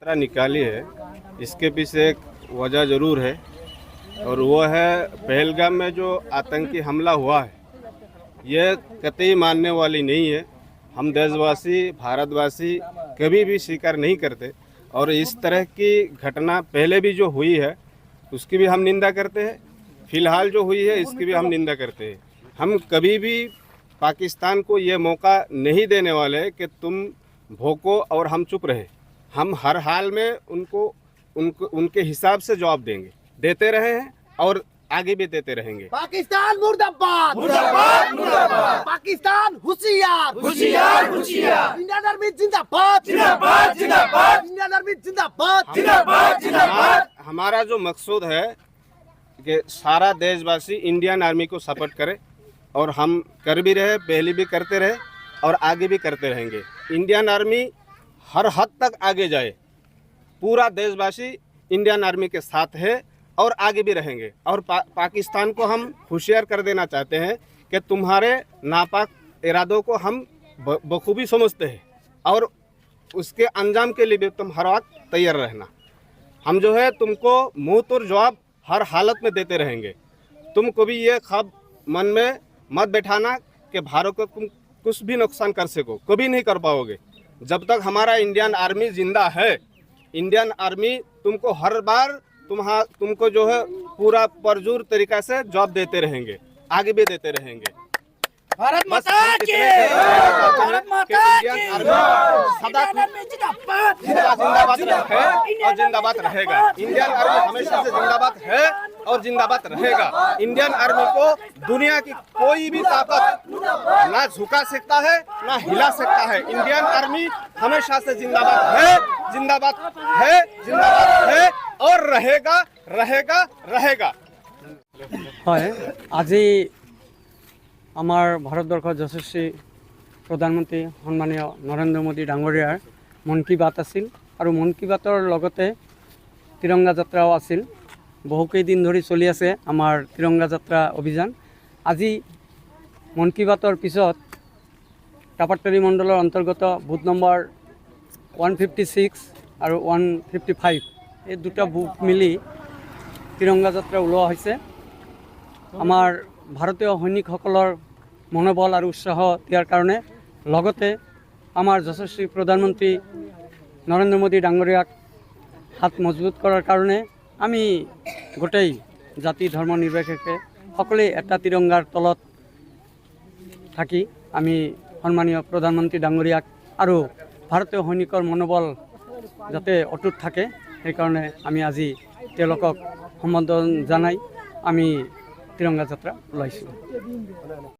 यात्रा निकाली है, इसके पीछे एक वजह ज़रूर है और वो है पहलगाम में जो आतंकी हमला हुआ है, ये कतई मानने वाली नहीं है। हम देशवासी, भारतवासी कभी भी स्वीकार नहीं करते और इस तरह की घटना पहले भी जो हुई है उसकी भी हम निंदा करते हैं। फिलहाल जो हुई है इसकी भी हम निंदा करते हैं। हम कभी भी पाकिस्तान को ये मौका नहीं देने वाले कि तुम भोंको और हम चुप रहे। हम हर हाल में उनके हिसाब से जवाब देंगे, देते रहे हैं और आगे भी देते रहेंगे। पाकिस्तान मुर्दाबाद, मुर्दाबाद, मुर्दाबाद। पाकिस्तान होशियार, होशियार, होशियार। इंडियन आर्मी जिंदाबाद, जिंदाबाद, जिंदाबाद। इंडियन आर्मी जिंदाबाद, जिंदाबाद, जिंदाबाद। हमारा जो मकसूद है कि सारा देशवासी इंडियन आर्मी को सपोर्ट करे और हम कर भी रहे, पहले भी करते रहे और आगे भी करते रहेंगे। इंडियन आर्मी हर हद तक आगे जाए, पूरा देशवासी इंडियन आर्मी के साथ है और आगे भी रहेंगे। और पाकिस्तान को हम होशियार कर देना चाहते हैं कि तुम्हारे नापाक इरादों को हम बखूबी समझते हैं और उसके अंजाम के लिए भी तुम हर वक्त तैयार रहना। हम जो है तुमको मुंह तोड़ जवाब हर हालत में देते रहेंगे। तुम कभी ये ख्वाब मन में मत बैठाना कि भारत को तुम कुछ भी नुकसान कर सको, कभी नहीं कर पाओगे। जब तक हमारा इंडियन आर्मी जिंदा है, इंडियन आर्मी तुमको हर बार तुमको जो है पूरा परजोर तरीका से जवाब देते रहेंगे, आगे भी देते रहेंगे। भारत माता की, भारत माता की। सदा जिंदाबाद है और जिंदाबाद रहेगा। इंडियन आर्मी हमेशा से जिंदाबाद है और जिंदाबाद रहेगा। इंडियन आर्मी को दुनिया की कोई भी ताकत ना झुका सकता है ना हिला सकता है। इंडियन आर्मी हमेशा से जिंदाबाद है, जिंदाबाद है, जिंदाबाद है और रहेगा, रहेगा, रहेगा। আজি আমাৰ ভাৰতবৰ্ষৰ যশস্বী প্ৰধানমন্ত্ৰী সন্মানীয় নৰেন্দ্ৰ মোদী ডাঙৰীয়াৰ মন কী বাত আছিল আৰু মন কী বাতৰ লগতে তিৰংগা যাত্ৰাও আছিল। বহুকেইদিন ধৰি চলি আছে আমাৰ তিৰংগা যাত্ৰা অভিযান। আজি মন কী বাতৰ পিছত টাপাট্টাৰী মণ্ডলৰ অন্তৰ্গত বুথ নম্বৰ 156 আৰু 155 এই দুটা বুথ মিলি তিৰংগা যাত্ৰা ওলোৱা হৈছে। আমাৰ ভাৰতীয় সৈনিকসকলৰ মনোবল আৰু উৎসাহ দিয়াৰ কাৰণে লগতে আমাৰ যশস্বী প্ৰধানমন্ত্ৰী নৰেন্দ্ৰ মোদী ডাঙৰীয়াক হাত মজবুত কৰাৰ কাৰণে আমি গোটেই জাতি ধৰ্ম নিৰ্বিশেষে সকলোৱে এটা তিৰংগাৰ তলত থাকি আমি সন্মানীয় প্ৰধানমন্ত্ৰী ডাঙৰীয়াক আৰু ভাৰতীয় সৈনিকৰ মনোবল যাতে অটুট থাকে সেইকাৰণে আমি আজি তেওঁলোকক সম্বোধন জনাই আমি তিৰংগা যাত্ৰা ওলাইছোঁ।